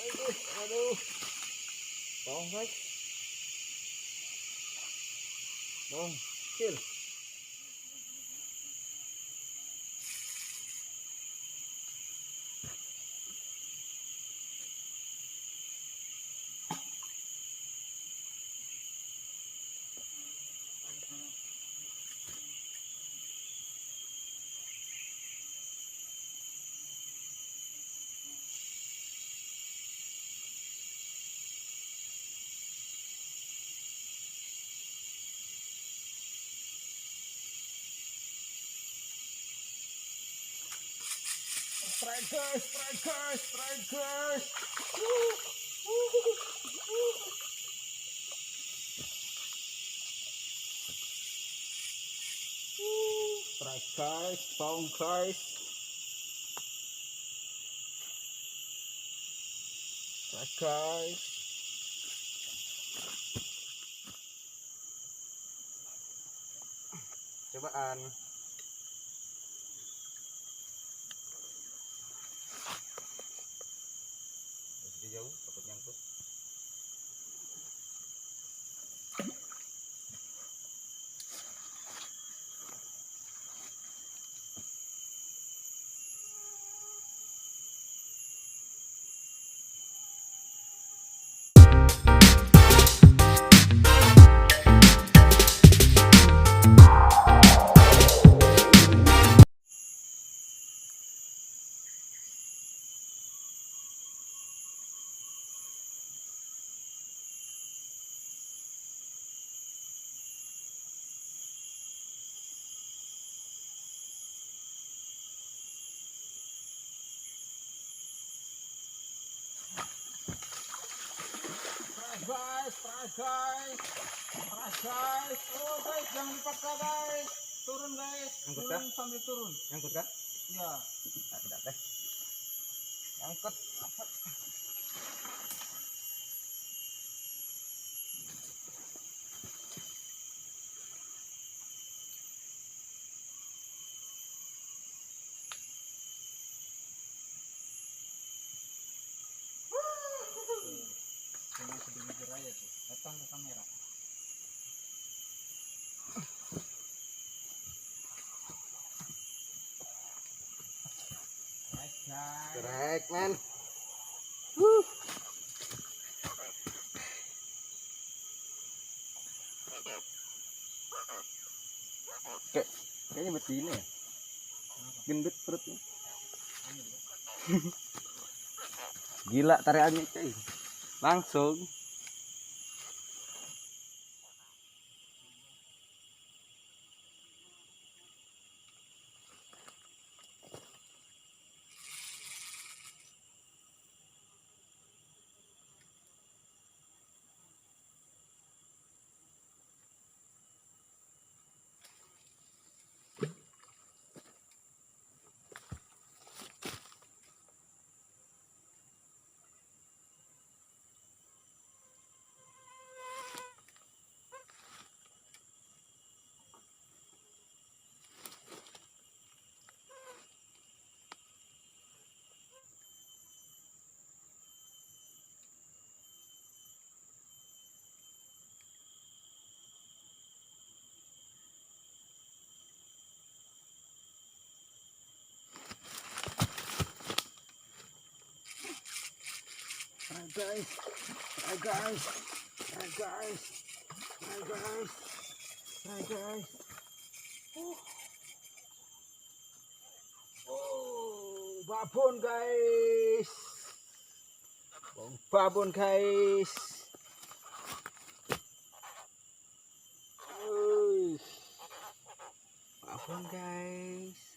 Aduh. Bawang guys. Bawang kecil. Strike guys. Strike guys, bawang guys. Strike guys. Cobaan. Masih jauh, takut nyangkut. Guys. Oh guys, jangan dipaksa guys. Turun guys. Angkut kah? Sambil turun. Angkut kah? Ya. Nah, tidak deh. Angkut. Cuma sedikit aja tuh. Datang ke kamera. Strike man. Kayaknya betina ya. Gendut perutnya. Gila tariannya cuy. Langsung. Guys. Oh, babon guys. Babon guys. Babon guys.